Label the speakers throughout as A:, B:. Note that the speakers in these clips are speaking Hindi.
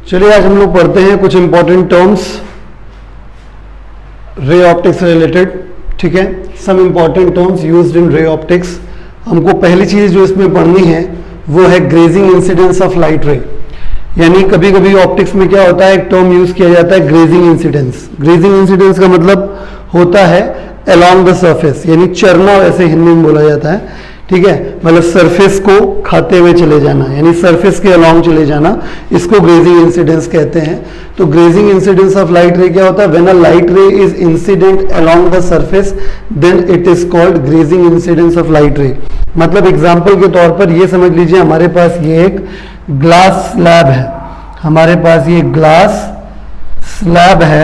A: चलिए आज हम लोग पढ़ते हैं कुछ इंपॉर्टेंट टर्म्स रे ऑप्टिक्स से रिलेटेड। ठीक है, some important terms used in ray optics. हमको पहली चीज जो इसमें पढ़नी है वो है ग्रेजिंग इंसिडेंस ऑफ लाइट रे। यानी कभी कभी ऑप्टिक्स में क्या होता है, एक टर्म यूज किया जाता है ग्रेजिंग इंसिडेंस। ग्रेजिंग इंसिडेंस का मतलब होता है अलोंग द सरफेस, यानी चरना वैसे हिंदी में बोला जाता है। ठीक है, मतलब सरफेस को खाते हुए चले जाना, यानी सरफेस के अलोंग चले जाना, इसको ग्रेजिंग इंसिडेंस कहते हैं। तो ग्रेजिंग इंसिडेंस ऑफ लाइट रे क्या होता है, when a light ray is incident along the surface then it is called grazing incidence of light ray. मतलब एग्जांपल के तौर पर ये समझ लीजिए, हमारे पास ये एक ग्लास स्लैब है, हमारे पास ये ग्लास स्लैब है,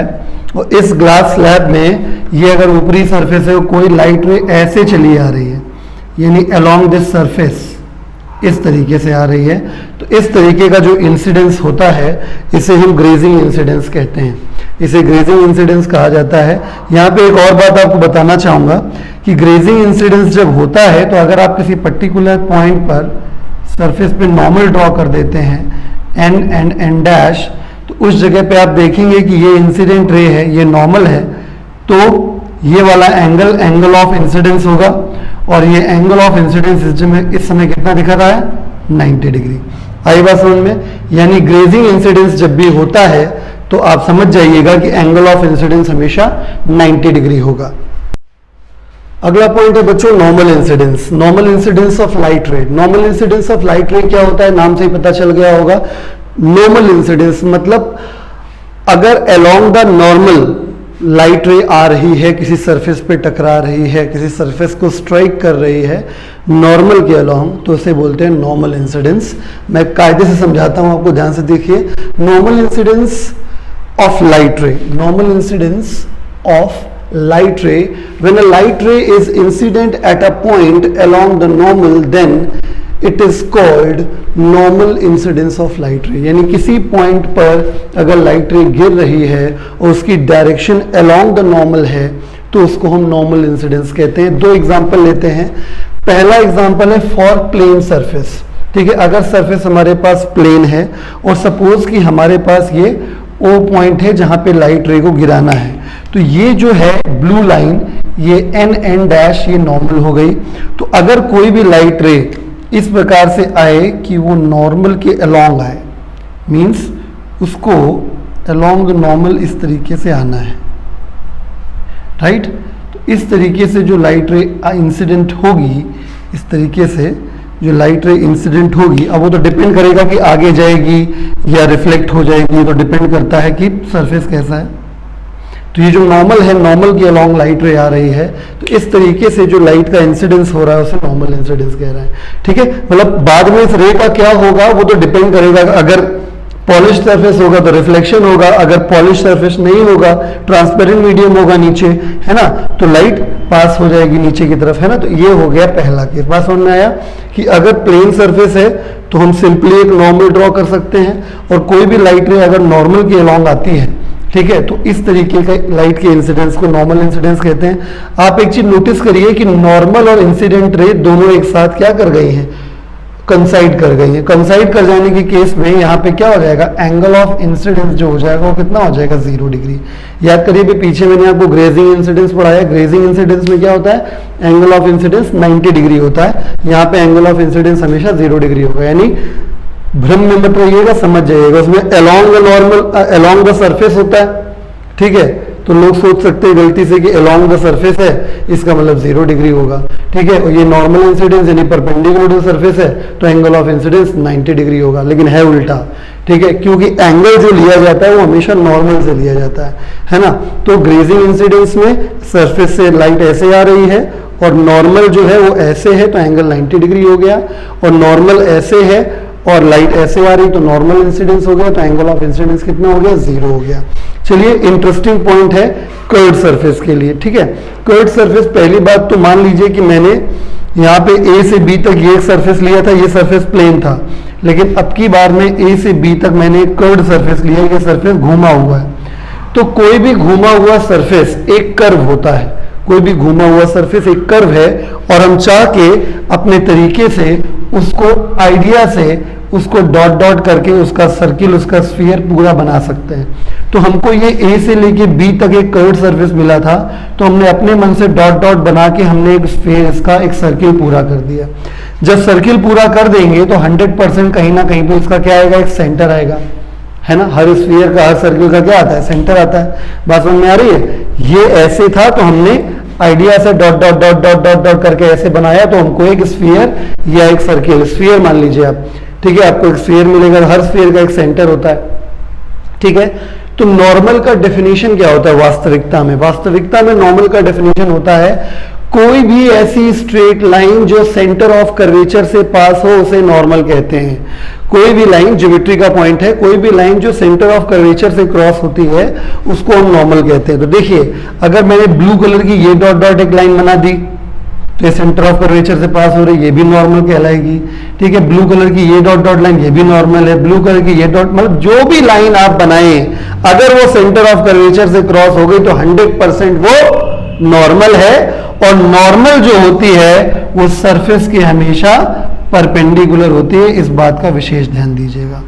A: और इस ग्लास स्लैब में ये अगर ऊपरी सरफेस है, कोई लाइट रे ऐसे चली आ रही है, यानी अलोंग दिस सरफेस इस तरीके से आ रही है, तो इस तरीके का जो इंसिडेंस होता है इसे हम ग्रेजिंग इंसिडेंस कहते हैं। इसे ग्रेजिंग इंसिडेंस कहा जाता है। यहाँ पे एक और बात आपको बताना चाहूँगा कि ग्रेजिंग इंसिडेंस जब होता है तो अगर आप किसी पर्टिकुलर पॉइंट पर सरफेस पे नॉर्मल ड्रॉ कर देते हैं एन एंड एन डैश, तो उस जगह पे आप देखेंगे कि ये इंसिडेंट रे है, ये नॉर्मल है, तो ये वाला एंगल ऑफ इंसिडेंस होगा, और ये एंगल ऑफ इंसिडेंस इस समय कितना दिखा रहा है, 90 डिग्री। आई बात समझ में? यानी ग्रेजिंग इंसिडेंस जब भी होता है तो आप समझ जाइएगा कि एंगल ऑफ इंसिडेंस हमेशा 90 डिग्री होगा। अगला पॉइंट है बच्चों normal incidence. Normal incidence of light रे। नॉर्मल इंसिडेंस ऑफ लाइट रे क्या होता है, नाम से ही पता चल गया होगा। नॉर्मल इंसिडेंस मतलब अगर अलोंग द नॉर्मल लाइट रे आ रही है, किसी सरफेस पे टकरा रही है, किसी सरफेस को स्ट्राइक कर रही है नॉर्मल के अलोंग, तो उसे बोलते हैं नॉर्मल इंसिडेंस। मैं कायदे से समझाता हूं, आपको ध्यान से देखिए। नॉर्मल इंसिडेंस ऑफ लाइट रे, normal incidence of light ray, when a light ray is incident at a point along the normal then it is called normal incidence of light ray। यानी किसी पॉइंट पर अगर लाइट रे गिर रही है और उसकी डायरेक्शन along the normal है तो उसको हम नॉर्मल इंसिडेंस कहते हैं। दो एग्जांपल लेते हैं। पहला एग्जांपल है फॉर प्लेन सरफेस। ठीक है, अगर सरफेस हमारे पास प्लेन है और सपोज कि हमारे पास ये ओ पॉइंट है जहां पे लाइट रे को गिराना है, तो ये जो है ब्लू लाइन, ये एन एन डैश, ये नॉर्मल हो गई। तो अगर कोई भी लाइट रे इस प्रकार से आए कि वो नॉर्मल के अलोंग आए, मींस उसको अलोंग नॉर्मल इस तरीके से आना है, राइट। तो इस तरीके से जो लाइट रे इंसिडेंट होगी, इस तरीके से जो लाइट रे इंसिडेंट होगी, अब वो तो डिपेंड करेगा कि आगे जाएगी या रिफ्लेक्ट हो जाएगी, तो डिपेंड करता है कि सरफेस कैसा है। तो ये जो नॉर्मल है, नॉर्मल के अलोंग लाइट रे आ रही है, तो इस तरीके से जो लाइट का इंसिडेंस हो रहा है उसे नॉर्मल इंसिडेंस कह रहा है। ठीक है, मतलब बाद में इस रे का क्या होगा वो तो डिपेंड करेगा। अगर पॉलिश सरफेस होगा तो रिफ्लेक्शन होगा, अगर पॉलिश सरफेस नहीं होगा, ट्रांसपेरेंट मीडियम होगा नीचे, है ना, तो लाइट पास हो जाएगी नीचे की तरफ, है ना। तो ये हो गया पहला केस। बात समझ में आया कि अगर प्लेन सरफेस है तो हम सिंपली एक नॉर्मल ड्रॉ कर सकते हैं, और कोई भी लाइट रे अगर नॉर्मल के अलोंग आती है, ठीक है, तो इस तरीके का लाइट के इंसिडेंस को नॉर्मल इंसिडेंस कहते हैं। आप एक चीज नोटिस करिए कि नॉर्मल और इंसिडेंट रे दोनों एक साथ क्या कर गई हैं, कंसाइड कर गई है। कंसाइड कर जाने के केस में यहाँ पे क्या हो जाएगा, एंगल ऑफ इंसिडेंस जो हो जाएगा वो कितना हो जाएगा, 0 डिग्री। याद करिए पीछे मैंने आपको ग्रेजिंग इंसिडेंस पढ़ाया। ग्रेजिंग इंसिडेंस में क्या होता है, एंगल ऑफ इंसिडेंस 90 डिग्री होता है, यहाँ पे एंगल ऑफ इंसिडेंस हमेशा 0 डिग्री होगा। यानी भ्रम में मत रहिएगा, समझ जाइएगा। उसमें along the normal, along the surface होता है, ठीक है, तो लोग सोच सकते हैं गलती से कि अलोंग द सरफेस है, इसका मतलब 0 डिग्री होगा। ठीक है, और ये नॉर्मल इंसिडेंस यानी परपेंडिकुलर टू सरफेस है, तो एंगल ऑफ इंसिडेंस 90 डिग्री होगा, लेकिन है उल्टा। ठीक है, क्योंकि एंगल जो लिया जाता है वो हमेशा नॉर्मल से लिया जाता है ना। तो ग्रेजिंग इंसिडेंस में सरफेस से लाइट ऐसे आ रही है और नॉर्मल जो है वो ऐसे है, तो एंगल 90 डिग्री हो गया, और नॉर्मल ऐसे है और लाइट ऐसे आ रही तो नॉर्मल इंसिडेंस हो गया, तो एंगल ऑफ इंसिडेंस कितना हो गया, 0 हो गया। चलिए, इंटरेस्टिंग पॉइंट है कर्व्ड सरफेस के लिए। ठीक है, कर्व्ड सरफेस, पहली बात तो मान लीजिए कि मैंने यहाँ पे ए से बी तक ये एक सरफेस लिया था, ये सरफेस प्लेन था, लेकिन अब की बार में ए से बी तक मैंने एक कर्व्ड सरफेस लिया, ये सरफेस घूमा हुआ है। तो कोई भी घूमा हुआ सरफेस एक कर्व होता है, कोई भी घूमा हुआ सरफेस एक कर्व है, और हम चाह के अपने तरीके से उसको आइडिया से उसको डॉट डॉट करके उसका सर्किल, उसका स्फीयर पूरा बना सकते हैं। तो हमको ये ए से लेके बी तक एक कर्व्ड सरफेस मिला था, तो हमने अपने मन से डॉट डॉट बना के हमने एक स्फीयर, इसका एक सर्किल पूरा कर दिया। जब सर्किल पूरा कर देंगे तो 100% कहीं ना कहीं पे इसका क्या आएगा, एक सेंटर आएगा, है ना। हर स्फीयर का, हर सर्किल का क्या आता है, सेंटर आता है। बात समझ में आ रही है। ये ऐसे था तो हमने आइडिया से dot dot dot dot dot dot करके ऐसे बनाया, तो हमको एक स्फीयर या एक सर्किल, स्फीयर मान लीजिए आप, ठीक है, आपको एक स्फीयर मिलेगा। हर स्फीयर का एक सेंटर होता है, ठीक है। तो नॉर्मल का डेफिनेशन क्या होता है वास्तविकता में? वास्तविकता में नॉर्मल का डेफिनेशन होता है कोई भी ऐसी स्ट्रेट लाइन जो सेंटर ऑफ कर्वेचर से पास हो उसे नॉर्मल कहते हैं। कोई भी लाइन, ज्योमेट्री का पॉइंट है, कोई भी लाइन जो सेंटर ऑफ कर्वेचर से क्रॉस होती है उसको हम नॉर्मल कहते हैं। तो देखिए, अगर मैंने ब्लू कलर की ये डॉट डॉट एक लाइन बना दी तो ये सेंटर ऑफ कर्वेचर से पास हो रही है, ये भी नॉर्मल कहलाएगी, ठीक है। ब्लू कलर की ये डॉट डॉट लाइन, ये भी नॉर्मल है। ब्लू कलर की ये डॉट, मतलब जो भी लाइन आप बनाए अगर वो सेंटर ऑफ कर्वेचर से क्रॉस हो गई तो 100% वो नॉर्मल है। और नॉर्मल जो होती है वो सरफेस की हमेशा परपेंडिकुलर होती है, इस बात का विशेष ध्यान दीजिएगा।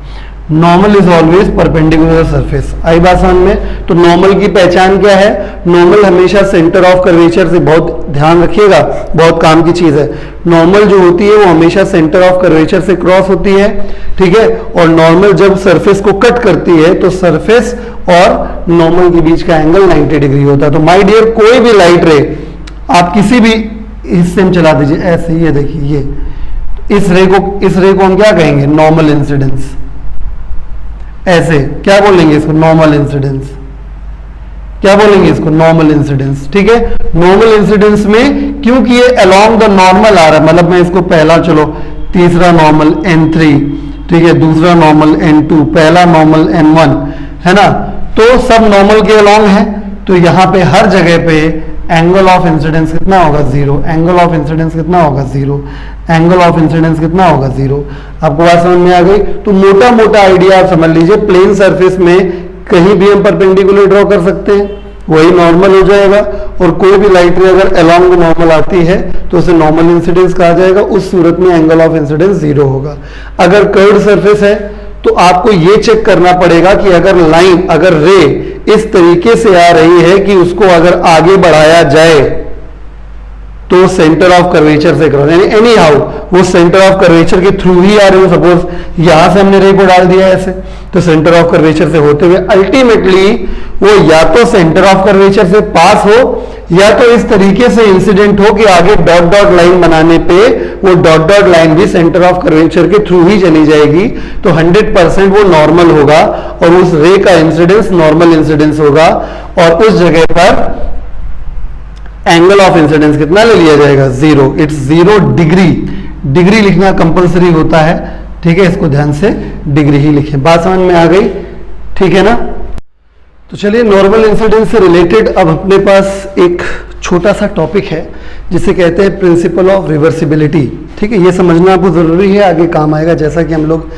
A: Normal is always perpendicular surface. आई बात समझ में? तो नॉर्मल की पहचान क्या है? नॉर्मल हमेशा सेंटर ऑफ कर्वेचर से, बहुत ध्यान रखिएगा, बहुत काम की चीज है। नॉर्मल जो होती है वो हमेशा सेंटर ऑफ कर्वेचर से क्रॉस होती है, ठीक है। और नॉर्मल जब सरफेस को कट करती है तो सरफेस और नॉर्मल के बीच का एंगल 90 डिग्री होता है। तो माय डियर, कोई भी लाइट रे आप किसी भी हिस्से में चला दीजिए, ऐसे, ये देखिए, ये इस रे को हम क्या कहेंगे? Normal incidence. ऐसे क्या बोलेंगे इसको? Normal incidence. क्या बोलेंगे इसको? नॉर्मल इंसिडेंस, ठीक है। नॉर्मल इंसिडेंस में क्योंकि ये अलोंग द नॉर्मल आ रहा है, मतलब मैं इसको पहला, चलो तीसरा नॉर्मल N3, ठीक है, दूसरा नॉर्मल N2, पहला नॉर्मल N1, है ना। तो सब नॉर्मल के अलोंग है, तो यहां पे हर जगह पे एंगल ऑफ इंसिडेंस कितना होगा? 0। एंगल ऑफ इंसिडेंस कितना होगा? 0। एंगल ऑफ इंसिडेंस कितना होगा? 0। आपको बात समझ में आ गई? तो मोटा मोटा आइडिया आप समझ लीजिए, प्लेन सरफेस में कहीं भी हम परपेंडिकुलर ड्रॉ कर सकते हैं, वही नॉर्मल हो जाएगा। और कोई भी लाइट रे अगर अलोंग द नॉर्मल आती है तो उसे नॉर्मल इंसिडेंस कहा जाएगा। उस सूरत में एंगल ऑफ इंसिडेंस 0 होगा। अगर कर्व्ड सरफेस है तो आपको ये चेक करना पड़ेगा कि अगर लाइन, अगर रे इस तरीके से आ रही है कि उसको अगर आगे बढ़ाया जाए तो सेंटर ऑफ कर्वेचर से क्रॉस, यानी एनी हाउ वो सेंटर ऑफ कर्वेचर के थ्रू ही आ रही हो। सपोज यहां से हमने रे को डाल दिया ऐसे, तो सेंटर ऑफ कर्वेचर से होते हुए अल्टीमेटली वो या तो सेंटर ऑफ कर्वेचर से पास हो या तो इस तरीके से इंसिडेंट हो कि आगे डॉट डॉट लाइन बनाने पे वो डॉट डॉट लाइन भी सेंटर ऑफ कर्वेचर के थ्रू ही चली जाएगी। तो 100% वो नॉर्मल होगा और उस रे का इंसिडेंस नॉर्मल इंसिडेंस होगा। और उस जगह पर एंगल ऑफ इंसिडेंस कितना ले लिया जाएगा? 0। It's 0 degree. डिग्री लिखना कंपलसरी होता है, ठीक है, इसको ध्यान से डिग्री ही लिखें। बात समझ में आ गई? ठीक है ना। तो चलिए, नॉर्मल इंसिडेंस से रिलेटेड अब अपने पास एक छोटा सा टॉपिक है जिसे कहते हैं प्रिंसिपल ऑफ रिवर्सिबिलिटी। ठीक है, ये समझना आपको जरूरी है, आगे काम आएगा। जैसा कि हम लोग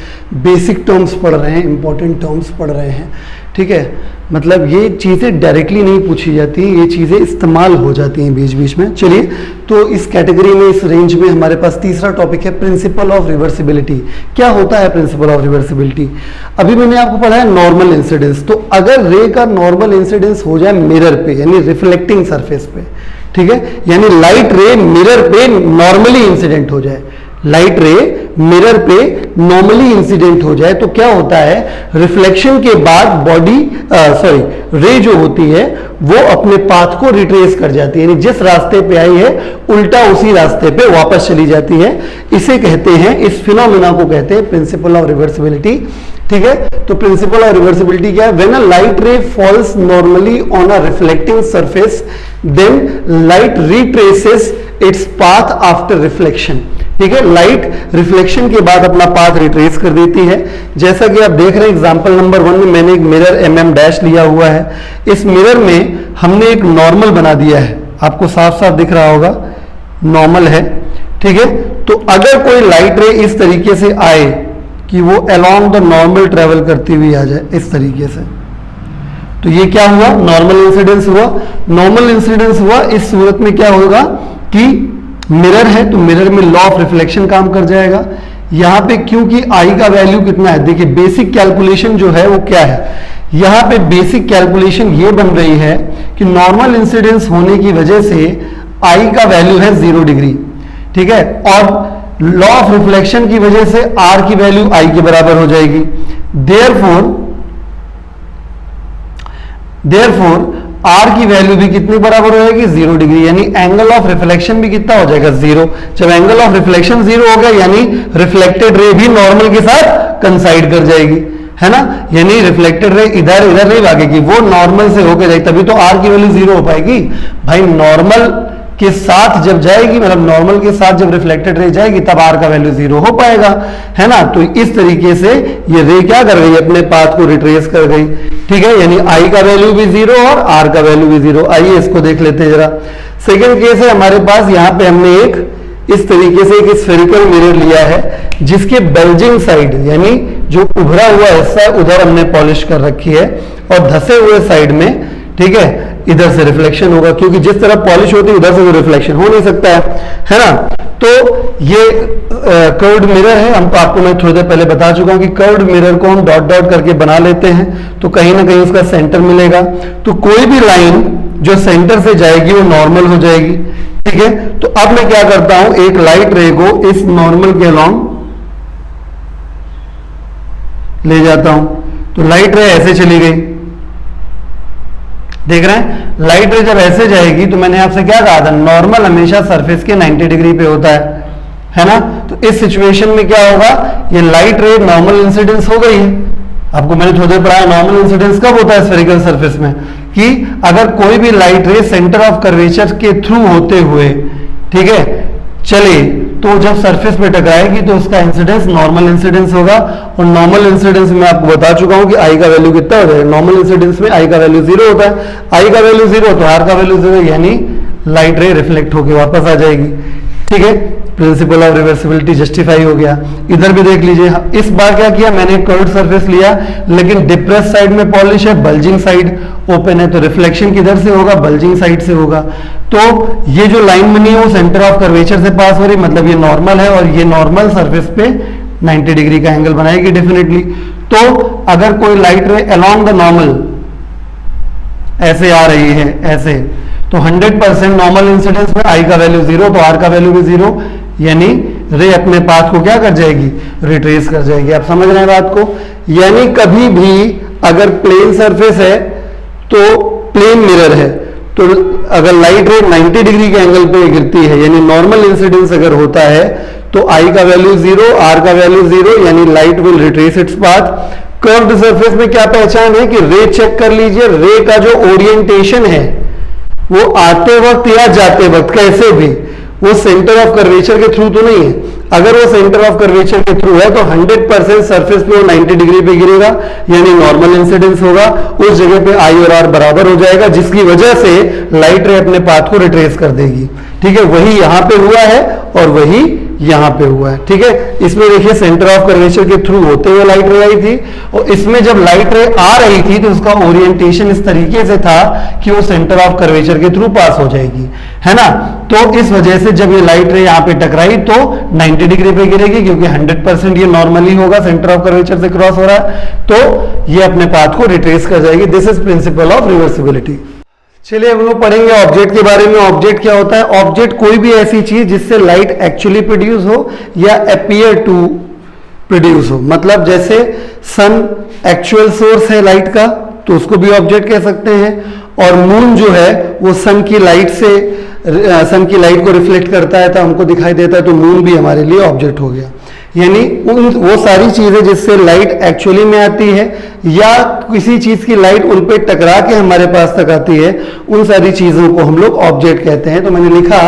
A: बेसिक टर्म्स पढ़ रहे हैं, इंपॉर्टेंट टर्म्स पढ़ रहे हैं, ठीक है, मतलब ये चीज़ें डायरेक्टली नहीं पूछी जाती, ये चीज़ें इस्तेमाल हो जाती हैं बीच बीच में। चलिए, तो इस कैटेगरी में, इस रेंज में हमारे पास तीसरा टॉपिक है प्रिंसिपल ऑफ रिवर्सिबिलिटी। क्या होता है प्रिंसिपल ऑफ रिवर्सिबिलिटी? अभी मैंने आपको पढ़ा है नॉर्मल इंसिडेंस। तो अगर रे का नॉर्मल इंसिडेंस हो जाए मिरर पे, यानी रिफ्लेक्टिंग सरफेस पे, ठीक है, यानी लाइट रे मिरर पे नॉर्मली इंसिडेंट हो जाए, लाइट रे मिरर पे नॉर्मली इंसिडेंट हो जाए, तो क्या होता है, रिफ्लेक्शन के बाद बॉडी रे जो होती है वो अपने पाथ को रिट्रेस कर जाती है, यानी जिस रास्ते पे आई है उल्टा उसी रास्ते पे वापस चली जाती है। इसे कहते हैं, इस फिनोमेना को कहते हैं प्रिंसिपल ऑफ रिवर्सिबिलिटी। ठीक है, तो प्रिंसिपल ऑफ रिवर्सिबिलिटी क्या है? When a light ray falls normally on a reflecting surface then light retraces its path after reflection. ठीक है, लाइट रिफ्लेक्शन के बाद अपना पाथ रिट्रेस कर देती है। जैसा कि आप देख रहे हैं एग्जांपल नंबर 1 में मैंने एक मिरर mm' लिया हुआ है। इस मिरर में हमने एक नॉर्मल बना दिया है, आपको साफ साफ दिख रहा होगा, नॉर्मल है। ठीक है, तो अगर कोई लाइट रे इस तरीके से आए कि वो अलोंग द नॉर्मल ट्रेवल करती हुई आ जाए इस तरीके से, तो ये क्या हुआ? नॉर्मल इंसिडेंस हुआ। नॉर्मल इंसिडेंस हुआ, इस सूरत में क्या होगा कि मिरर है तो मिरर में लॉ ऑफ रिफ्लेक्शन काम कर जाएगा, यहां पे क्योंकि आई का वैल्यू कितना है, देखिए बेसिक कैलकुलेशन जो है वो क्या है, यहां पे बेसिक कैलकुलेशन ये बन रही है कि नॉर्मल इंसिडेंस होने की वजह से आई का वैल्यू है 0 डिग्री, ठीक है, और लॉ ऑफ रिफ्लेक्शन की वजह से आर की वैल्यू आई के बराबर हो जाएगी। देयरफॉर आर की वैल्यू भी कितनी बराबर हो जाएगी, 0 डिग्री, यानी एंगल ऑफ रिफ्लेक्शन भी कितना हो जाएगा, 0। जब एंगल ऑफ रिफ्लेक्शन 0 हो गया यानी रिफ्लेक्टेड रे भी नॉर्मल के साथ कंसाइड कर जाएगी, है ना, यानी रिफ्लेक्टेड रे इधर इधर नहीं भागेगी, वो नॉर्मल से होकर जाएगी, तभी तो आर की वैल्यू 0 हो पाएगी भाई। नॉर्मल के साथ जब जाएगी, मतलब नॉर्मल के साथ जब रिफ्लेक्टेड रे जाएगी तब आर का वैल्यू 0 हो पाएगा, है ना। तो इस तरीके से ये रे क्या कर गई, अपने पाथ को रिट्रेस कर गई, ठीक है, यानी आई का वैल्यू भी 0 और आर का वैल्यू भी 0। आइए इसको देख लेते हैं जरा। सेकेंड केस है हमारे पास, यहां पे हमने एक इस तरीके से एक स्फेरिकल मिरर लिया है जिसके बल्जिंग साइड यानी जो उभरा हुआ हिस्सा है उधर हमने पॉलिश कर रखी है और धसे हुए साइड में, ठीक है, इधर से रिफ्लेक्शन होगा, क्योंकि जिस तरह पॉलिश होती है उधर से वो रिफ्लेक्शन हो नहीं सकता है ना। तो ये कर्व्ड मिरर है, हमको आपको मैं थोड़ी देर पहले बता चुका हूं कि कर्व्ड मिरर को हम डॉट डॉट करके बना लेते हैं तो कहीं ना कहीं उसका सेंटर मिलेगा, तो कोई भी लाइन जो सेंटर से जाएगी वो नॉर्मल हो जाएगी, ठीक है। तो अब मैं क्या करता हूं, एक लाइट रे को इस नॉर्मल के अलोंग ले जाता हूं, तो लाइट रे ऐसे चली गई, देख रहे हैं, लाइट रे जब ऐसे जाएगी तो मैंने आपसे क्या कहा था, नॉर्मल हमेशा सरफेस के 90 डिग्री पे होता है ना। तो इस सिचुएशन में क्या होगा, ये लाइट रे नॉर्मल इंसिडेंस हो गई है। आपको मैंने थोड़ी देर पढ़ाया नॉर्मल इंसिडेंस कब होता है स्फेरिकल सरफेस में, कि अगर कोई भी लाइट रे सेंटर ऑफ कर्वेचर के थ्रू होते हुए, ठीक है, चले तो जब सरफेस पे टकराएगी तो उसका इंसिडेंस नॉर्मल इंसिडेंस होगा, और नॉर्मल इंसिडेंस में आपको बता चुका हूं कि आई का वैल्यू कितना हो जाएगा, नॉर्मल इंसिडेंस में आई का वैल्यू 0 होता है, आई का वैल्यू 0 तो आर का वैल्यू 0, यानी लाइट रे रिफ्लेक्ट होकर वापस आ जाएगी, ठीक है। प्रिंसिपल ऑफ रिवर्सिबिलिटी जस्टिफाई हो गया। इधर भी देख लीजिए, इस बार क्या किया मैंने, कर्व्ड सरफेस लिया लेकिन डिप्रेस साइड में पॉलिश है, बल्जिंग साइड ओपन है, तो रिफ्लेक्शन किधर से होगा, बल्जिंग साइड से होगा। तो ये जो लाइन बनी है वो सेंटर ऑफ कर्वेचर से पास हो रही, मतलब ये नॉर्मल है और ये नॉर्मल सरफेस पे 90 डिग्री का एंगल बनाएगी डेफिनेटली। तो अगर कोई लाइट रे अलोंग द नॉर्मल ऐसे आ रही है ऐसे, तो 100% नॉर्मल इंसिडेंस में आई का वैल्यू 0 तो आर का वैल्यू भी 0, यानी रे अपने पाथ को क्या कर जाएगी, रिट्रेस कर जाएगी। आप समझ रहे हैं बात को, यानी कभी भी अगर प्लेन सरफेस है तो प्लेन मिरर है, तो अगर लाइट रे 90 डिग्री के एंगल पे गिरती है यानी नॉर्मल इंसिडेंस अगर होता है तो आई का वैल्यू 0, आर का वैल्यू 0, यानी light will retrace its path. Curved surface में क्या पहचान है कि रे चेक कर लीजिए, रे का जो ओरिएंटेशन है वो आते वक्त या जाते वक्त कैसे भी वो सेंटर ऑफ कर्वेचर के थ्रू तो नहीं है। अगर वो सेंटर ऑफ कर्वेचर के थ्रू है तो 100% सरफेस पे वो 90 डिग्री पे गिरेगा, यानी नॉर्मल इंसिडेंस होगा, उस जगह पे आई और आर बराबर हो जाएगा, जिसकी वजह से लाइट रे अपने पाथ को रिट्रेस कर देगी, ठीक है। वही यहां पे हुआ है और वही यहां पे हुआ है, ठीक है। इसमें देखिए सेंटर ऑफ कर्वेचर के थ्रू होते हुए लाइट रे आई थी, और इसमें जब लाइट रे आ रही थी तो उसका ओरिएंटेशन इस तरीके से था कि वो सेंटर ऑफ कर्वेचर के थ्रू पास हो जाएगी, है ना। तो इस वजह से जब ये लाइट रे यहां पे टकराई तो 90 डिग्री पे गिरेगी, क्योंकि 100% ये नॉर्मली होगा, सेंटर ऑफ कर्वेचर से क्रॉस हो रहा है, तो ये अपने पाथ को रिट्रेस कर जाएगी। This is principle of reversibility. चलिए हम लोग पढ़ेंगे ऑब्जेक्ट के बारे में। ऑब्जेक्ट क्या होता है, ऑब्जेक्ट कोई भी ऐसी चीज जिससे लाइट एक्चुअली प्रोड्यूस हो या अपीयर टू प्रोड्यूस हो, मतलब जैसे सन एक्चुअल सोर्स है लाइट का तो उसको भी ऑब्जेक्ट कह सकते हैं, और मून जो है वो सन की लाइट को रिफ्लेक्ट करता है तो हमको दिखाई देता है, तो मून भी हमारे लिए ऑब्जेक्ट हो गया। यानी वो सारी चीजें जिससे लाइट एक्चुअली में आती है या किसी चीज की लाइट उन पे टकरा के हमारे पास तक आती है, उन सारी चीजों को हम लोग ऑब्जेक्ट कहते हैं। तो मैंने लिखा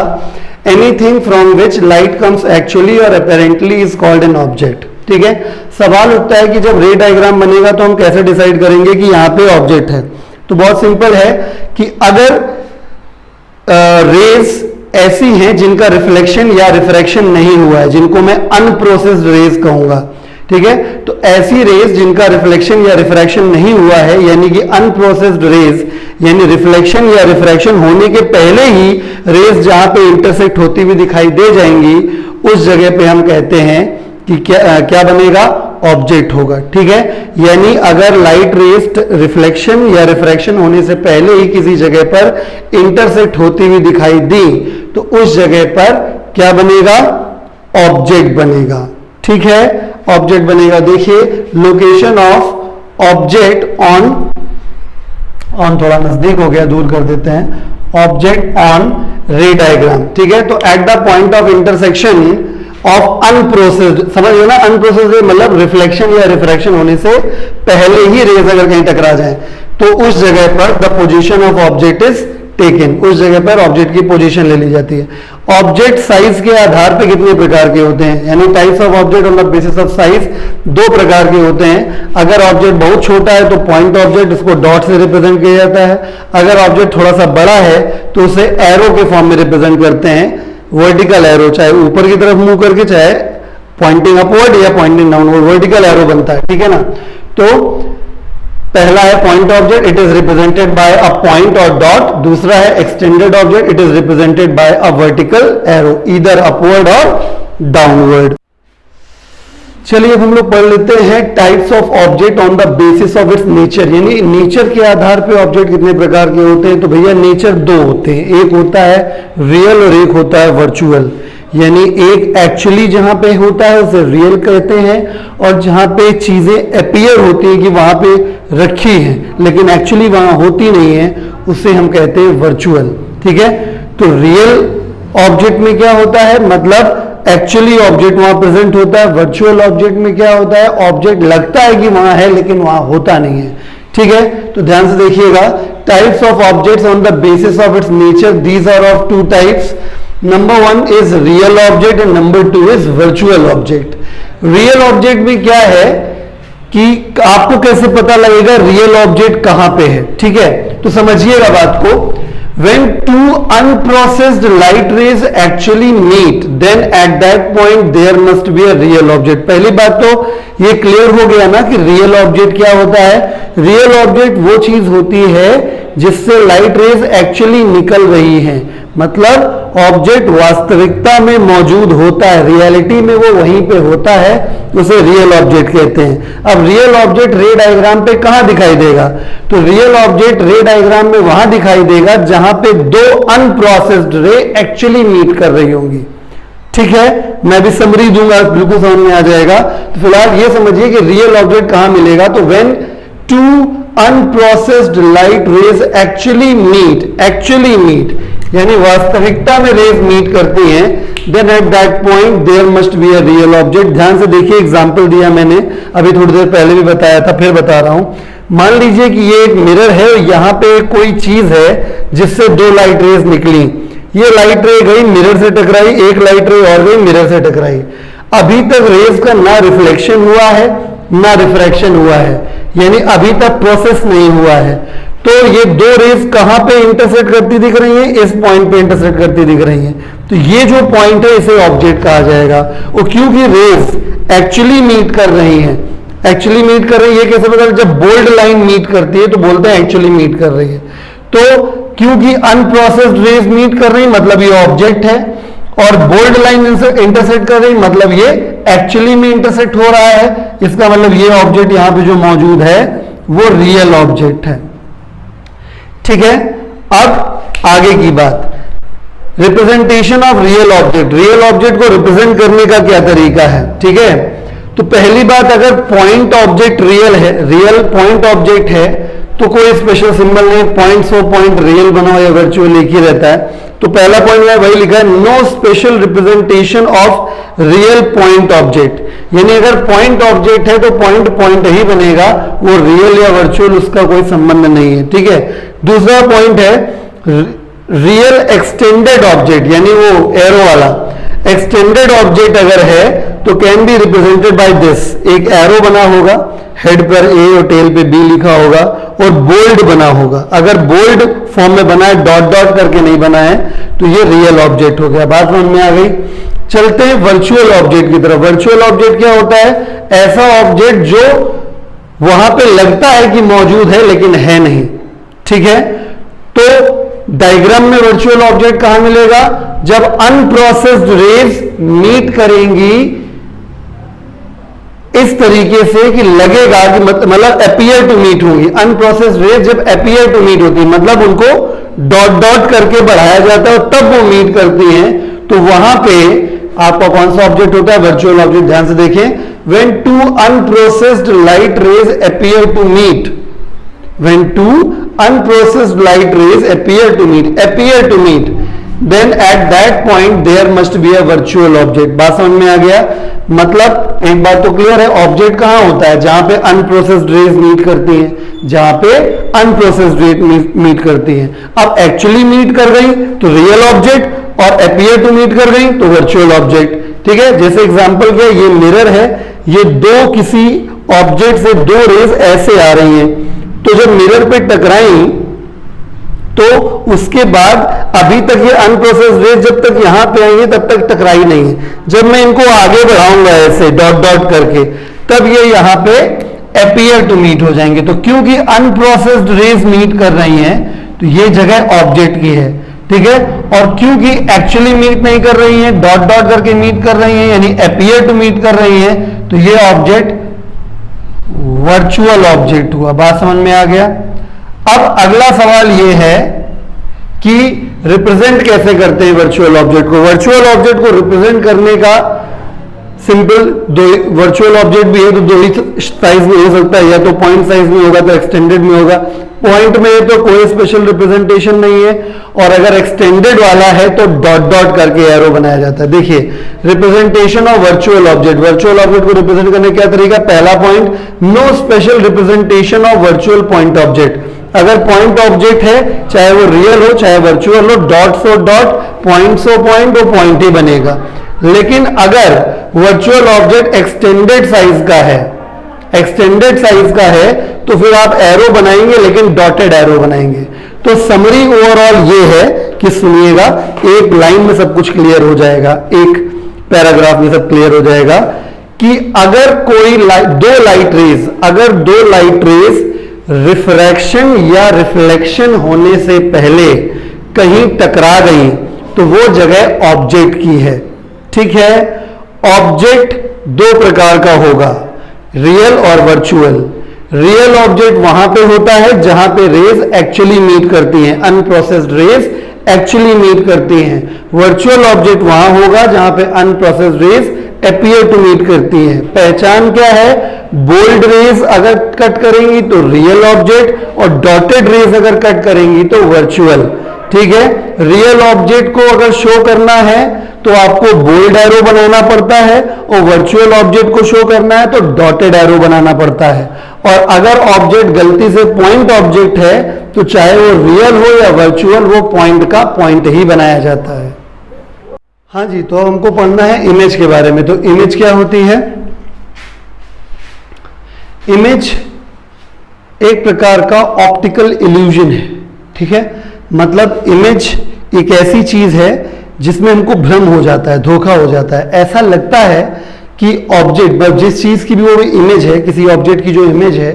A: anything from which light comes actually और apparently is called an object, ठीक है। सवाल उठता है कि जब रे डायग्राम बनेगा तो हम कैसे डिसाइड करेंगे कि यहाँ पे ऑब्जेक्ट है। तो बहुत सिंपल है कि अगर रेज ऐसी हैं जिनका रिफ्लेक्शन या रिफ्रैक्शन नहीं हुआ है, जिनको मैं अनप्रोसेस्ड रेज कहूंगा, ठीक है। तो ऐसी रेज जिनका रिफ्लेक्शन या रिफ्रैक्शन नहीं हुआ है, यानी कि अनप्रोसेस्ड रेज, यानी रिफ्लेक्शन या रिफ्रैक्शन होने के पहले ही रेज जहां पे इंटरसेक्ट होती हुई दिखाई दे जाएंगी, उस जगह पे हम कहते हैं कि क्या बनेगा, ऑब्जेक्ट होगा। ठीक है, यानी अगर लाइट रेज रिफ्लेक्शन या रिफ्रैक्शन होने से पहले ही किसी जगह पर इंटरसेक्ट होती हुई दिखाई दी तो उस जगह पर क्या बनेगा, ऑब्जेक्ट बनेगा। ठीक है, ऑब्जेक्ट बनेगा। देखिए लोकेशन ऑफ ऑब्जेक्ट ऑन थोड़ा नजदीक हो गया, दूर कर देते हैं, ऑब्जेक्ट ऑन रे डायग्राम। ठीक है, तो at the point of intersection of unprocessed, समझ लो ना, अनप्रोसेस्ड मतलब रिफ्लेक्शन या रिफ्रैक्शन होने से पहले ही रेज अगर कहीं टकरा जाए तो उस जगह पर the position of object is taken, उस जगह पर ऑब्जेक्ट की पोजीशन ले ली जाती है। ऑब्जेक्ट साइज के आधार पे कितने प्रकार के होते हैं, यानी types of object on the basis of size दो प्रकार के होते हैं। अगर ऑब्जेक्ट बहुत छोटा है तो पॉइंट ऑब्जेक्ट, उसको डॉट से रिप्रेजेंट किया जाता है। अगर ऑब्जेक्ट थोड़ा सा बड़ा है तो उसे एरो के फॉर्म में रिप्रेजेंट करते हैं, वर्टिकल एरो, चाहे ऊपर की तरफ मूव करके, चाहे पॉइंटिंग अपवर्ड या पॉइंटिंग डाउनवर्ड, वर्टिकल एरो बनता है। ठीक है ना, तो पहला है point object, it is represented by a point और डॉट। दूसरा है extended object, it is represented by a vertical arrow, either upward और डाउनवर्ड। चलिए अब हम लोग पढ़ लेते हैं types of object on the basis of its nature, यानी नेचर के आधार पे ऑब्जेक्ट कितने प्रकार के होते हैं। तो भैया नेचर दो होते हैं, एक होता है रियल और एक होता है वर्चुअल। यानी एक एक्चुअली जहां पे होता है उसे रियल कहते हैं, और जहां पे चीजें अपीयर होती हैं कि वहां पे रखी हैं लेकिन एक्चुअली वहां होती नहीं है, उसे हम कहते हैं वर्चुअल। ठीक है, तो रियल ऑब्जेक्ट में क्या होता है, मतलब एक्चुअली ऑब्जेक्ट वहां प्रेजेंट होता है। वर्चुअल ऑब्जेक्ट में क्या होता है, ऑब्जेक्ट लगता है कि वहां है लेकिन वहां होता नहीं है। ठीक है, तो ध्यान से देखिएगा, types of objects on the basis of its nature, these are of two types. Number one is real object and number two is virtual object. Real object में क्या है कि आपको कैसे पता लगेगा रियल ऑब्जेक्ट कहां पे है। ठीक है, तो समझिएगा बात को। When two unprocessed light rays actually meet, then at that point there must be a real object. पहली बात तो ये क्लियर हो गया ना कि रियल ऑब्जेक्ट क्या होता है। रियल ऑब्जेक्ट वो चीज होती है जिससे लाइट रेज एक्चुअली निकल रही हैं, मतलब ऑब्जेक्ट वास्तविकता में मौजूद होता है, रियलिटी में वो वहीं पे होता है, उसे रियल ऑब्जेक्ट कहते हैं। अब रियल ऑब्जेक्ट रे डायग्राम पे कहां दिखाई देगा, तो रियल ऑब्जेक्ट रे डायग्राम में वहां दिखाई देगा जहां पे दो अनप्रोसेस्ड रे एक्चुअली मीट कर रही होंगी। ठीक है, मैं भी समरी दूंगा, बिल्कुल समझ में आ जाएगा। तो फिलहाल ये समझिए कि रियल ऑब्जेक्ट कहां मिलेगा, तो when two unprocessed light rays actually meet यानी वास्तविकता में रेज मीट करती हैं, then at that point there must be a real object. ध्यान से देखिए, एग्जांपल दिया मैंने अभी थोड़ी देर पहले भी बताया था, फिर बता रहा हूं। मान लीजिए कि ये एक मिरर है, यहां पे कोई चीज है जिससे दो लाइट रेज निकली। ये लाइट रे गई मिरर से टकराई, एक लाइट रे और गई मिरर से टकराई। अभी तक रेज का ना रिफ्लेक्शन हुआ है ना रिफ्रैक्शन हुआ है, यानी अभी तक प्रोसेस नहीं हुआ है। तो ये दो रेज कहां पे इंटरसेक्ट करती दिख रही हैं, इस पॉइंट पे इंटरसेक्ट करती दिख रही हैं। तो ये जो पॉइंट है इसे ऑब्जेक्ट कहा जाएगा। और क्योंकि रेज एक्चुअली मीट कर रही हैं, एक्चुअली मीट कर रही है, कैसे पता, जब बोल्ड लाइन मीट करती है तो बोलते हैं एक्चुअली मीट कर रही है। तो क्योंकि अनप्रोसेस्ड रेज मीट कर रही मतलब ये ऑब्जेक्ट है, और बोल्ड लाइन इंटरसेक्ट कर रही मतलब ये एक्चुअली में इंटरसेक्ट हो रहा है। इसका मतलब ये ऑब्जेक्ट यहां पे जो मौजूद है वो रियल ऑब्जेक्ट है। ठीक है, अब आगे की बात, representation of real object. Real object को रिप्रेजेंट करने का क्या तरीका है। ठीक है, तो पहली बात, अगर पॉइंट ऑब्जेक्ट रियल है, रियल पॉइंट ऑब्जेक्ट है, तो कोई स्पेशल सिंबल नहीं, पॉइंट सो पॉइंट रियल बनाओ या वर्चुअल एक ही रहता है। तो पहला पॉइंट में वही लिखा है, no special representation of real point object. यानी अगर पॉइंट ऑब्जेक्ट है तो पॉइंट पॉइंट ही बनेगा, वो रियल या वर्चुअल उसका कोई संबंध नहीं है। ठीक है, दूसरा पॉइंट है रियल एक्सटेंडेड ऑब्जेक्ट, यानी वो एरो वाला एक्सटेंडेड ऑब्जेक्ट अगर है तो can be represented by this. एक एरो बना होगा, हेड पर ए और टेल पे बी लिखा होगा और बोल्ड बना होगा। अगर बोल्ड फॉर्म में बना है, डॉट डॉट करके नहीं बना है, तो ये रियल ऑब्जेक्ट हो गया। बात समझ में आ गई। चलते हैं वर्चुअल ऑब्जेक्ट की तरफ। वर्चुअल ऑब्जेक्ट क्या होता है, ऐसा ऑब्जेक्ट जो वहां पे लगता है कि मौजूद है लेकिन है नहीं। ठीक है, तो डायग्राम में वर्चुअल ऑब्जेक्ट कहां मिलेगा, जब अनप्रोसेस्ड रेज मीट करेंगी इस तरीके से कि लगेगा कि मतलब अपीयर टू मीट होंगी। अनप्रोसेस्ड रेज जब अपीयर टू मीट होती है मतलब उनको डॉट डॉट करके बढ़ाया जाता है और तब वो मीट करती हैं, तो वहां पे आपका कौन सा ऑब्जेक्ट होता है? Virtual object. ध्यान से देखें, when two unprocessed light rays appear to meet, when two unprocessed light rays appear to meet, then at that point there must be a virtual object। बात समझ में आ गया? मतलब एक बात तो क्लियर है, ऑब्जेक्ट कहां होता है? जहां पे अनप्रोसेस्ड रेज मीट करती हैं, जहां पे अनप्रोसेस्ड रेज मीट करती हैं। अब एक्चुअली मीट कर गई तो रियल ऑब्जेक्ट, और अपीयर टू मीट कर गई तो वर्चुअल ऑब्जेक्ट। ठीक है, जैसे एग्जांपल क्या, ये मिरर है, ये दो किसी ऑब्जेक्ट से दो रेज ऐसे आ रही हैं, तो जब मिरर पे टकराई तो उसके बाद अभी तक ये अनप्रोसेस्ड रेज जब तक यहां पे आएंगे तब तक टकराई नहीं है। जब मैं इनको आगे बढ़ाऊंगा ऐसे डॉट डॉट करके, तब ये यहां पे अपीयर टू मीट हो जाएंगे। तो क्योंकि अनप्रोसेस्ड रेज मीट कर रही हैं तो ये जगह ऑब्जेक्ट की है। ठीक है, और क्योंकि एक्चुअली मीट नहीं कर रही हैं, डॉट डॉट करके मीट कर रही हैं, यानी अपीयर टू मीट कर रही हैं, तो ये ऑब्जेक्ट वर्चुअल ऑब्जेक्ट हुआ। बात समझ में आ गया? अब अगला सवाल यह है कि रिप्रेजेंट कैसे करते हैं वर्चुअल ऑब्जेक्ट को। वर्चुअल ऑब्जेक्ट को रिप्रेजेंट करने का सिंपल, दो वर्चुअल ऑब्जेक्ट भी है तो दो ही साइज में हो सकता है, या तो पॉइंट साइज में होगा तो एक्सटेंडेड में होगा। पॉइंट में है तो कोई स्पेशल रिप्रेजेंटेशन नहीं है, और अगर एक्सटेंडेड वाला है तो डॉट डॉट करके एरो बनाया जाता है। देखिए, representation of virtual object, virtual object को रिप्रेजेंट करने का क्या तरीका? पहला point, no special representation of virtual point object. अगर पॉइंट ऑब्जेक्ट है, चाहे वो रियल हो चाहे वर्चुअल हो, डॉट्स हो डॉट, पॉइंट्स हो पॉइंट, वो पॉइंट ही बनेगा। लेकिन अगर वर्चुअल ऑब्जेक्ट एक्सटेंडेड साइज का है, एक्सटेंडेड साइज का है, तो फिर आप एरो बनाएंगे लेकिन डॉटेड एरो बनाएंगे। तो समरी ओवरऑल ये है कि सुनिएगा, एक लाइन में सब कुछ क्लियर हो जाएगा, एक पैराग्राफ में सब क्लियर हो जाएगा कि अगर कोई दो लाइट रेज रिफ्रैक्शन या रिफ्लेक्शन होने से पहले कहीं टकरा गई तो वो जगह ऑब्जेक्ट की है। ठीक है, ऑब्जेक्ट दो प्रकार का होगा, रियल और वर्चुअल। रियल ऑब्जेक्ट वहां पे होता है जहां पे रेज एक्चुअली मीट करती हैं, अनप्रोसेस्ड रेज एक्चुअली मीट करती हैं। वर्चुअल ऑब्जेक्ट वहां होगा जहां पे unprocessed rays appear to meet करती है। पहचान क्या है? बोल्ड रेज अगर कट करेंगी तो रियल ऑब्जेक्ट, और डॉटेड रेज अगर कट करेंगी तो वर्चुअल। ठीक है, रियल ऑब्जेक्ट को अगर शो करना है तो आपको बोल्ड एरो बनाना पड़ता है, और वर्चुअल ऑब्जेक्ट को शो करना है तो डॉटेड एरो बनाना पड़ता है। और अगर ऑब्जेक्ट गलती से पॉइंट ऑब्जेक्ट है तो चाहे वो रियल हो या वर्चुअल, वो पॉइंट का पॉइंट ही बनाया जाता है। हाँ जी, तो हमको पढ़ना है इमेज के बारे में। तो इमेज क्या होती है? इमेज एक प्रकार का ऑप्टिकल इल्यूजन है। ठीक है, मतलब इमेज एक ऐसी चीज है जिसमें हमको भ्रम हो जाता है, धोखा हो जाता है। ऐसा लगता है कि ऑब्जेक्ट, जिस चीज की भी वो इमेज है, किसी ऑब्जेक्ट की जो इमेज है,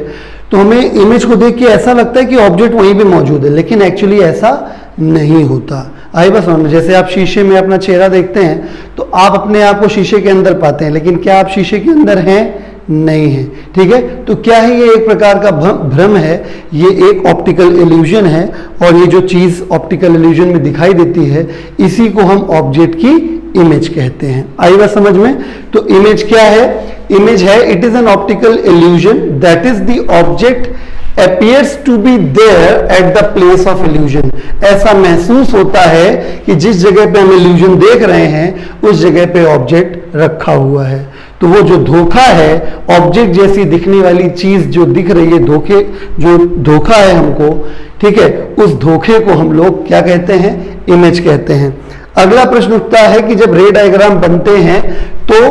A: तो हमें इमेज को देख के ऐसा लगता है कि ऑब्जेक्ट वहीं पे मौजूद है, लेकिन एक्चुअली ऐसा नहीं होता। आई बस समझ में, जैसे आप शीशे में अपना चेहरा देखते हैं तो आप अपने आप को शीशे के अंदर पाते हैं, लेकिन क्या आप शीशे के अंदर हैं? नहीं है। ठीक है, तो क्या है? ये एक प्रकार का भ्रम है, ये एक ऑप्टिकल इल्यूजन है, और ये जो चीज ऑप्टिकल इल्यूजन में दिखाई देती है इसी को हम ऑब्जेक्ट की इमेज कहते हैं। आई बात समझ में? तो इमेज क्या है? इमेज है, it is an optical illusion that is the object appears to be there at the place of illusion। ऐसा महसूस होता है कि जिस जगह पे हम इल्यूजन देख रहे हैं उस जगह पे ऑब्जेक्ट रखा हुआ है। तो वो जो धोखा है, ऑब्जेक्ट जैसी दिखने वाली चीज जो दिख रही है, जो धोखा है हमको, ठीक है, उस धोखे को हम लोग क्या कहते हैं? इमेज कहते हैं। अगला प्रश्न उठता है कि जब रे डायग्राम बनते हैं तो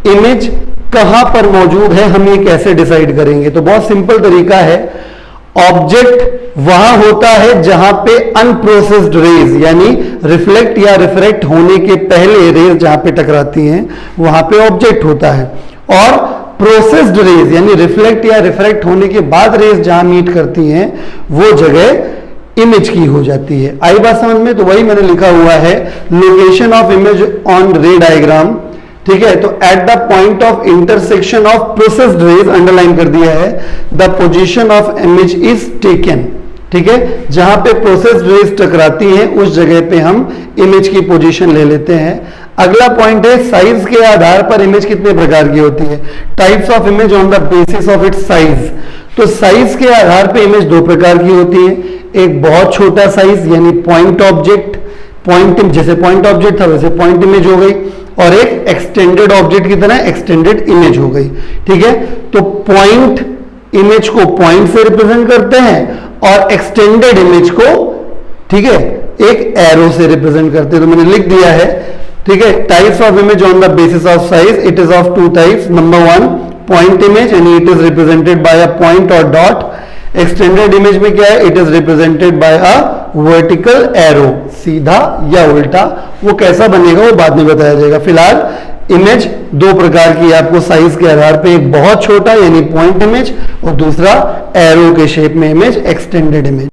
A: इमेज कहां पर मौजूद है, हम ये कैसे डिसाइड करेंगे? तो बहुत सिंपल तरीका है, ऑब्जेक्ट वहां होता है जहां पे अनप्रोसेस्ड रेज, यानी रिफ्लेक्ट या रिफ्रैक्ट होने के पहले रेज जहां पे टकराती हैं वहां पे ऑब्जेक्ट होता है, और प्रोसेस्ड रेज यानी रिफ्लेक्ट या रिफ्रैक्ट होने के बाद रेज जहां मीट करती हैं वो जगह इमेज की हो जाती है। आई बात समझ में? तो वही मैंने लिखा हुआ है, location of image on ray diagram. ठीक है, तो at the point of intersection of processed rays, underline कर दिया है, the position of image is taken. ठीक है, जहां पे प्रोसेस्ड रेज टकराती हैं उस जगह पे हम इमेज की पोजीशन ले लेते हैं। अगला पॉइंट है साइज के आधार पर इमेज कितने प्रकार की होती है। Types of image on the basis of it's size. तो साइज के आधार पे इमेज दो प्रकार की होती है, एक बहुत छोटा साइज यानी पॉइंट ऑब्जेक्ट, पॉइंट जैसे पॉइंट ऑब्जेक्ट था वैसे पॉइंट इमेज हो गई, और एक एक्सटेंडेड ऑब्जेक्ट की तरह एक्सटेंडेड इमेज हो गई। ठीक है, तो पॉइंट इमेज को पॉइंट से रिप्रेजेंट करते हैं और एक्सटेंडेड इमेज को, ठीक है, एक एरो से रिप्रेजेंट करते हैं। तो मैंने लिख दिया है। ठीक है, types of image on the basis of size, it is of two types. Number one point image यानी it is represented by a point और डॉट। एक्सटेंडेड इमेज में क्या है, it is represented by a vertical arrow, सीधा या उल्टा, वो कैसा बनेगा वो बाद में बताया जाएगा। फिलहाल इमेज दो प्रकार की है आपको साइज के आधार पे, एक बहुत छोटा यानी पॉइंट इमेज और दूसरा एरो के शेप में इमेज, एक्सटेंडेड इमेज।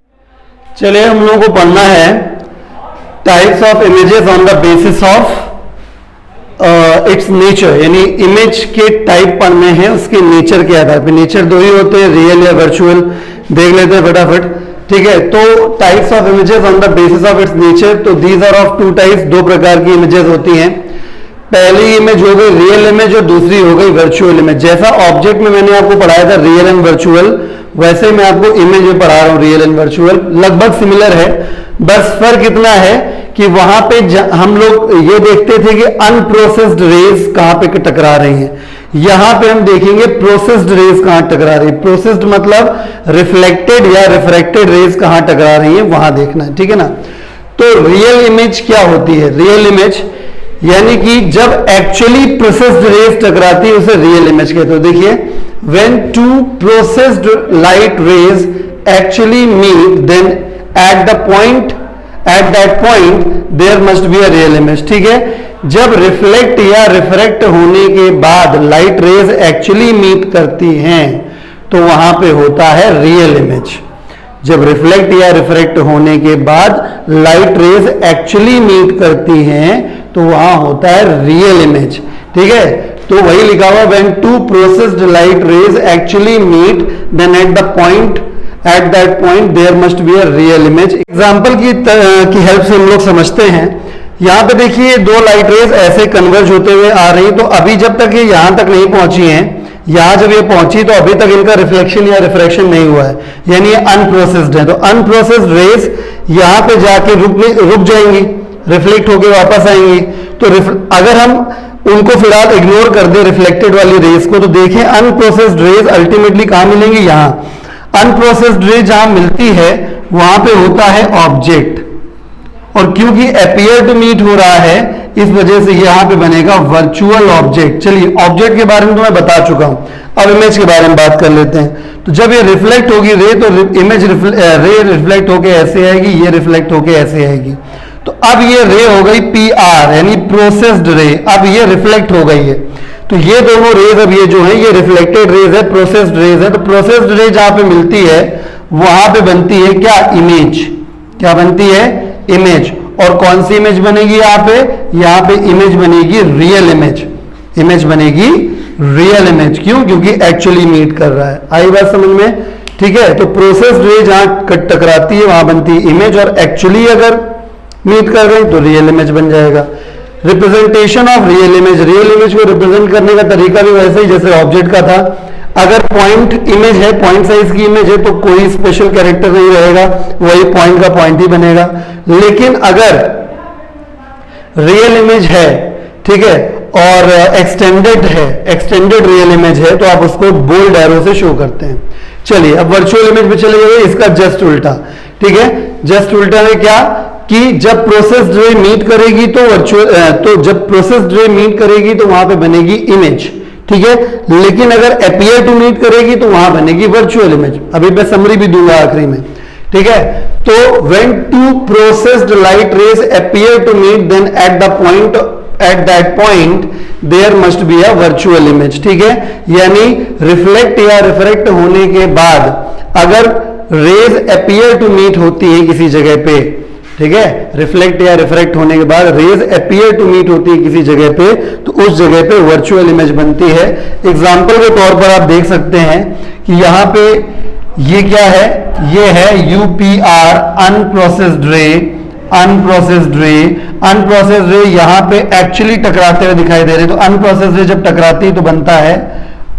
A: चलिए हम लोगों को पढ़ना है types of images on the basis of its nature, यानी इमेज के टाइप पढ़ने हैं उसके नेचर के आधार पे। नेचर दो ही होते हैं, रियल या वर्चुअल, देख लेते हैं फटाफट। ठीक है, तो types of images on the basis of its nature, तो these are of two types, दो प्रकार की इमेजेस होती हैं। पहली इमेज हो गई रियल इमेज और दूसरी हो गई वर्चुअल इमेज। जैसा ऑब्जेक्ट में मैंने आपको पढ़ाया था रियल एंड वर्चुअल, वैसे मैं आपको इमेज में पढ़ा रहा हूं रियल एंड वर्चुअल, लगभग सिमिलर है। बस फर्क इतना है कि वहां पे हम लोग ये देखते थे कि अनप्रोसेस्ड रेज कहां पे टकरा रही हैं, यहां पे हम देखेंगे प्रोसेस्ड रेज कहां टकरा रही है। प्रोसेस्ड मतलब रिफ्लेक्टेड या रिफ्रैक्टेड रेज कहां टकरा रही है वहां देखना है। ठीक है ना, तो रियल इमेज क्या होती है, रियल इमेज यानी कि जब एक्चुअली प्रोसेस्ड रेज टकराती है उसे रियल इमेज कहते हैं। देखिए, when two processed light rays actually meet then at that point there must be a real image. ठीक है, जब रिफ्लेक्ट या रिफ्रैक्ट होने के बाद लाइट रेज एक्चुअली मीट करती हैं तो वहां पे होता है रियल इमेज। जब रिफ्लेक्ट या रिफ्रैक्ट होने के बाद लाइट रेज एक्चुअली मीट करती हैं तो वहां होता है रियल इमेज। ठीक है, तो वही लिखा हुआ when two processed light rays actually meet then at that point there must be a real image. Example की हेल्प से हम लोग समझते हैं। यहां पे देखिए दो लाइट रेज ऐसे कन्वर्ज होते हुए आ रही, तो अभी जब तक ये यहां तक नहीं पहुंची हैं, यहां जब ये पहुंची तो अभी तक इनका रिफ्लेक्शन या रिफ्रैक्शन नहीं हुआ है, यानी ये अनप्रोसेस्ड है। तो अनप्रोसेस्ड रेज यहां पे जाके रुक जाएंगी, रिफ्लेक्ट होके वापस आएंगी। तो अगर हम उनको फिलहाल इग्नोर कर दे रिफ्लेक्टेड वाली रेज को, तो देखें अनप्रोसेस्ड रेज अल्टीमेटली कहां मिलेंगी, यहां। अनप्रोसेस्ड रेज जहां मिलती है वहां पे होता है ऑब्जेक्ट, और क्योंकि अपीयर टू मीट हो रहा है इस वजह से यहां पे बनेगा वर्चुअल ऑब्जेक्ट। चलिए, ऑब्जेक्ट के बारे में तो मैं बता चुका हूं, अब इमेज के बारे में बात कर लेते हैं। तो जब ये रिफ्लेक्ट होगी रे तो इमेज रे रिफ्लेक्ट होके ऐसे आएगी, ये रिफ्लेक्ट होके ऐसे आएगी। तो अब ये रे हो गई PR यानी प्रोसेस्ड रे, अब ये रिफ्लेक्ट हो गई है। तो ये दोनों रेज अब ये जो है ये रिफ्लेक्टेड रेज है, प्रोसेस्ड रेज है। तो प्रोसेस्ड रेज जहां पे मिलती है वहां पे बनती है क्या, इमेज। क्या बनती है, इमेज। और कौन सी इमेज बनेगी यहाँ पे इमेज बनेगी रियल इमेज। इमेज बनेगी रियल इमेज, क्यों, क्योंकि एक्चुअली मीट कर रहा है। आई बात समझ में। ठीक है, तो प्रोसेस्ड रे जहां टकराती है वहां बनती है इमेज, और एक्चुअली अगर मीट कर रहे हैं तो रियल इमेज बन जाएगा। Representation of real image, real image को रिप्रेजेंट करने का तरीका भी वैसे ही जैसे ऑब्जेक्ट का था। अगर पॉइंट इमेज है, पॉइंट साइज की इमेज है, तो कोई स्पेशल कैरेक्टर नहीं रहेगा, वही पॉइंट का पॉइंट ही बनेगा। लेकिन अगर रियल इमेज है, ठीक है, और एक्सटेंडेड है, एक्सटेंडेड रियल इमेज है, तो आप उसको बोल्ड एरो से शो करते हैं। चलिए अब वर्चुअल इमेज पे चले गए, इसका जस्ट उल्टा। ठीक है, जस्ट उल्टा है क्या कि जब प्रोसेस्ड रे मीट करेगी तो जब प्रोसेस्ड रे मीट करेगी तो वहां पे बनेगी इमेज। ठीक है, लेकिन अगर अपीयर टू मीट करेगी तो वहां बनेगी वर्चुअल इमेज। अभी मैं समरी भी दूंगा आखिरी में। ठीक है, तो when two processed light rays appear to meet then at that point there must be a virtual image. ठीक है, यानी रिफ्लेक्ट या रिफ्रैक्ट होने के बाद अगर रेज अपीयर टू मीट होती है किसी जगह पे, ठीक है, रिफ्लेक्ट या रिफ्रैक्ट होने के बाद रेज अपीयर टू मीट होती है किसी जगह पे, तो उस जगह पे वर्चुअल इमेज बनती है। एग्जाम्पल के तौर पर आप देख सकते हैं कि यहाँ पे ये क्या है, ये है UPR अनप्रोसेस्ड रे, अनप्रोसेस्ड रे, अनप्रोसेस्ड रे यहाँ पे एक्चुअली टकराते हुए दिखाई दे रहे हैं। तो अनप्रोसेस्ड रे जब टकराती है तो बनता है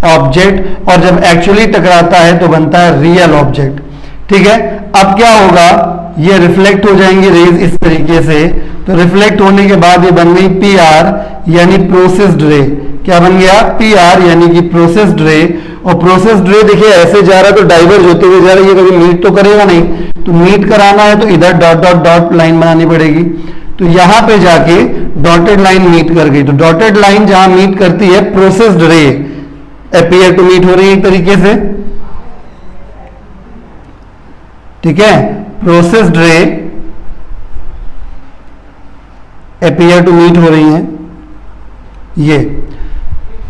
A: ऑब्जेक्ट, और जब एक्चुअली टकराता है तो बनता है रियल ऑब्जेक्ट। ठीक है, अब क्या होगा, ये रिफ्लेक्ट हो जाएंगे रेज इस तरीके से, तो रिफ्लेक्ट होने के बाद ये बन गई PR यानी प्रोसेस्ड रे। क्या बन गया, PR यानी कि प्रोसेस्ड रे। और प्रोसेस्ड रे देखिए ऐसे जा रहा है तो डाइवर्ज होते हुए जा रहा है, ये कभी मीट तो करेगा नहीं, तो मीट कराना है तो इधर डॉट डॉट डॉट लाइन बनानी पड़ेगी। तो यहां पे जाके डॉटेड लाइन मीट कर गई, तो डॉटेड लाइन जहां मीट करती है प्रोसेस्ड रे अपीयर टू मीट हो रही है एक तरीके से। ठीक है, प्रोसेस्ड रे अपीयर टू मीट हो रही हैं ये।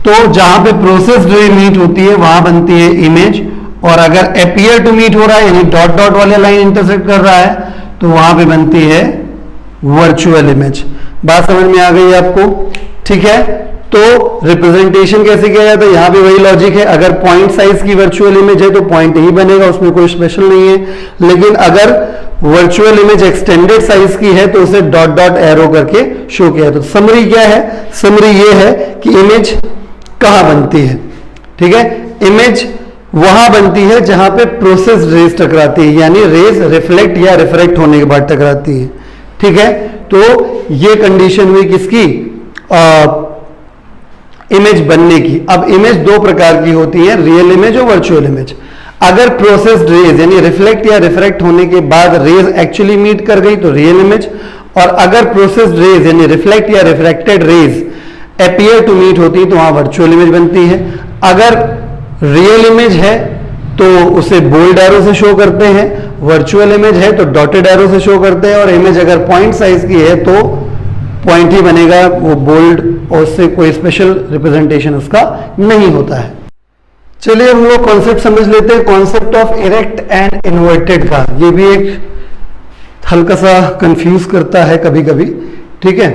A: तो जहां पे प्रोसेस्ड रे मीट होती है वहां बनती है इमेज, और अगर अपीयर टू मीट हो रहा है यानी डॉट डॉट वाले लाइन इंटरसेक्ट कर रहा है तो वहां पे बनती है वर्चुअल इमेज। बात समझ में आ गई आपको? ठीक है, तो रिप्रेजेंटेशन कैसे किया जाता है, यहां पे वही लॉजिक है। अगर पॉइंट साइज की वर्चुअल इमेज है तो पॉइंट ही बनेगा, उसमें कोई स्पेशल नहीं है। लेकिन अगर वर्चुअल इमेज एक्सटेंडेड साइज की है तो उसे डॉट डॉट एरो करके शो किया। तो समरी क्या है, समरी ये है कि इमेज कहां बनती है। ठीक है, इमेज वहां बनती है जहां पे प्रोसेस्ड रेज टकराती है, यानी रेज रिफ्लेक्ट या रिफ्रैक्ट होने के बाद टकराती है। ठीक है, तो ये कंडीशन हुई किसकी, इमेज बनने की। अब इमेज दो प्रकार की होती है, रियल इमेज और वर्चुअल इमेज। अगर प्रोसेस्ड रेज यानी रिफ्लेक्ट या रिफ्रैक्ट होने के बाद रेज एक्चुअली मीट कर गई तो रियल इमेज, और अगर प्रोसेस्ड रेज यानी रिफ्लेक्ट या refracted rays appear to meet होती है तो वहां वर्चुअल इमेज बनती है। अगर रियल इमेज है तो उसे बोल्ड एरो से शो करते हैं, वर्चुअल इमेज है तो डॉटेड एरो से शो करते हैं, और इमेज अगर पॉइंट साइज की है तो पॉइंट ही बनेगा, वो बोल्ड, और उससे कोई स्पेशल रिप्रेजेंटेशन उसका नहीं होता है। चलिए हम लोग कॉन्सेप्ट समझ लेते हैं, concept of erect and inverted का। ये भी एक हल्का सा कंफ्यूज करता है कभी कभी। ठीक है,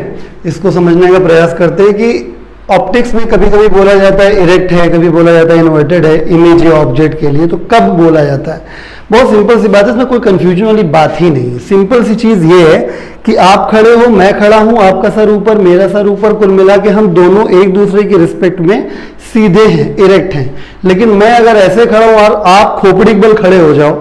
A: इसको समझने का प्रयास करते हैं कि ऑप्टिक्स में कभी कभी बोला जाता है इरेक्ट है, कभी बोला जाता है इन्वर्टेड है इमेज या ऑब्जेक्ट के लिए, तो कब बोला जाता है। बहुत सिंपल सी बात है, इसमें कोई कंफ्यूजन वाली बात ही नहीं है। सिंपल सी चीज ये है कि आप खड़े हो, मैं खड़ा हूं, आपका सर ऊपर, मेरा सर ऊपर, कुल मिला के हम दोनों एक दूसरे की रिस्पेक्ट में सीधे हैं, इरेक्ट हैं। लेकिन मैं अगर ऐसे खड़ा हूं और आप खोपड़ी बल खड़े हो जाओ,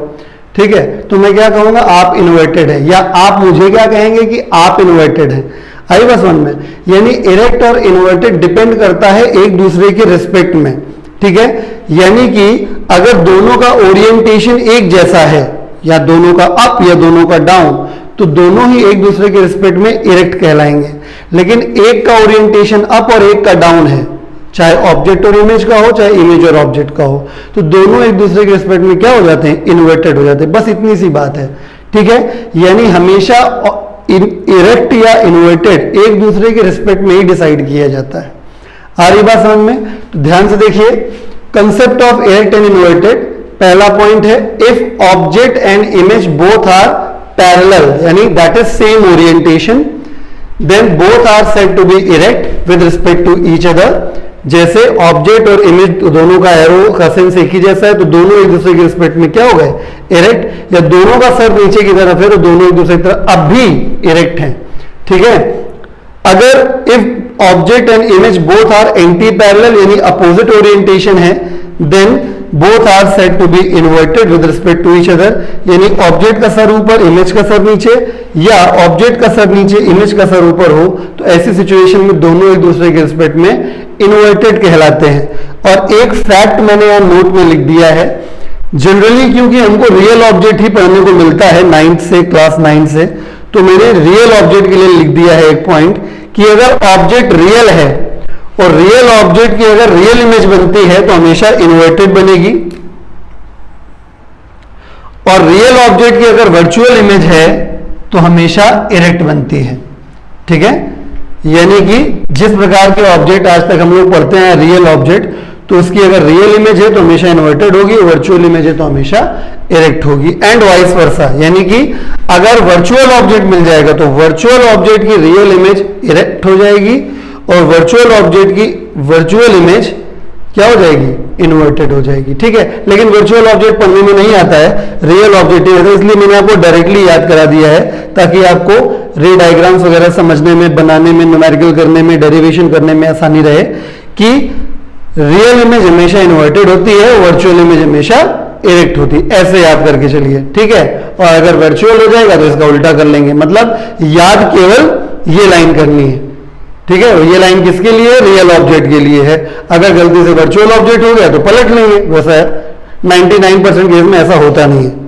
A: ठीक है, तो मैं क्या कहूंगा, आप इन्वर्टेड है, या आप मुझे क्या कहेंगे कि आप इन्वर्टेड है। आई बस वन में, यानी इरेक्ट और इन्वर्टेड डिपेंड करता है एक दूसरे के रिस्पेक्ट में। ठीक है, यानी कि अगर दोनों का ओरिएंटेशन एक जैसा है, या दोनों का अप या दोनों का डाउन, तो दोनों ही एक दूसरे के रिस्पेक्ट में इरेक्ट कहलाएंगे। लेकिन एक का ओरिएंटेशन अप और एक का डाउन है, चाहे ऑब्जेक्ट और इमेज का हो, चाहे इमेज और ऑब्जेक्ट का हो, तो दोनों एक दूसरे के रिस्पेक्ट में क्या हो जाते हैं, इन्वर्टेड हो जाते हैं। बस इतनी सी बात है। ठीक है, यानी हमेशा इरेक्ट या इन्वर्टेड एक दूसरे के रिस्पेक्ट में ही डिसाइड किया जाता है। आ रही बात समझ में? तो ध्यान से देखिए, concept of erect and inverted. पहला पॉइंट है, if object and image both are parallel, यानी that is same orientation, then both are said to be erect with respect to each other. जैसे ऑब्जेक्ट और इमेज दोनों का एरो का सेंस एक ही जैसा है, तो दोनों एक दूसरे के रिस्पेक्ट में क्या हो गए, इरेक्ट। या दोनों का सर नीचे की तरफ है तो दोनों एक दूसरे की तरफ अब भी इरेक्ट हैं। ठीक है, अगर if object and image both are anti parallel यानी अपोजिट ओरिएंटेशन है, then both are said to be inverted with respect to each other, यानी ऑब्जेक्ट का सर ऊपर, इमेज का सर नीचे, या ऑब्जेक्ट का सर नीचे, इमेज का सर ऊपर हो, तो ऐसी सिचुएशन में दोनों एक दूसरे के रिस्पेक्ट में इन्वर्टेड कहलाते हैं। और एक फैक्ट मैंने यहां नोट में लिख दिया है, जनरली क्योंकि हमको रियल ऑब्जेक्ट ही पढ़ने को मिलता है 9th से, क्लास 9 से, तो मैंने रियल ऑब्जेक्ट के लिए लिख दिया है एक पॉइंट कि अगर ऑब्जेक्ट रियल है और रियल ऑब्जेक्ट की अगर रियल इमेज बनती है तो हमेशा इन्वर्टेड बनेगी, और रियल ऑब्जेक्ट की अगर वर्चुअल इमेज है तो हमेशा इरेक्ट बनती है। ठीक है, यानी कि जिस प्रकार के ऑब्जेक्ट आज तक हम लोग पढ़ते हैं रियल ऑब्जेक्ट, तो उसकी अगर रियल इमेज है तो हमेशा इन्वर्टेड होगी, वर्चुअल इमेज है तो हमेशा इरेक्ट होगी, एंड वाइस वर्सा। यानी कि अगर वर्चुअल ऑब्जेक्ट मिल जाएगा तो वर्चुअल ऑब्जेक्ट की रियल इमेज इरेक्ट हो जाएगी और वर्चुअल ऑब्जेक्ट की वर्चुअल इमेज क्या हो जाएगी, इन्वर्टेड हो जाएगी। ठीक है, लेकिन वर्चुअल ऑब्जेक्ट पढ़ने में नहीं आता है, रियल ऑब्जेक्ट है, तो इसलिए मैंने आपको डायरेक्टली याद करा दिया है ताकि आपको रे डायग्राम्स वगैरह समझने में, बनाने में, न्यूमेरिकल करने में, डेरिवेशन करने में आसानी रहे कि रियल इमेज हमेशा इन्वर्टेड होती है, वर्चुअल इमेज हमेशा इरेक्ट होती है। ऐसे याद करके चलिए, ठीक है। और अगर वर्चुअल हो जाएगा तो इसका उल्टा कर लेंगे, मतलब याद केवल ये लाइन करनी है। ठीक है, ये लाइन किसके लिए, रियल ऑब्जेक्ट के लिए है। अगर गलती से वर्चुअल ऑब्जेक्ट हो गया तो पलट लेंगे, वैसा 99% केस में ऐसा होता नहीं है।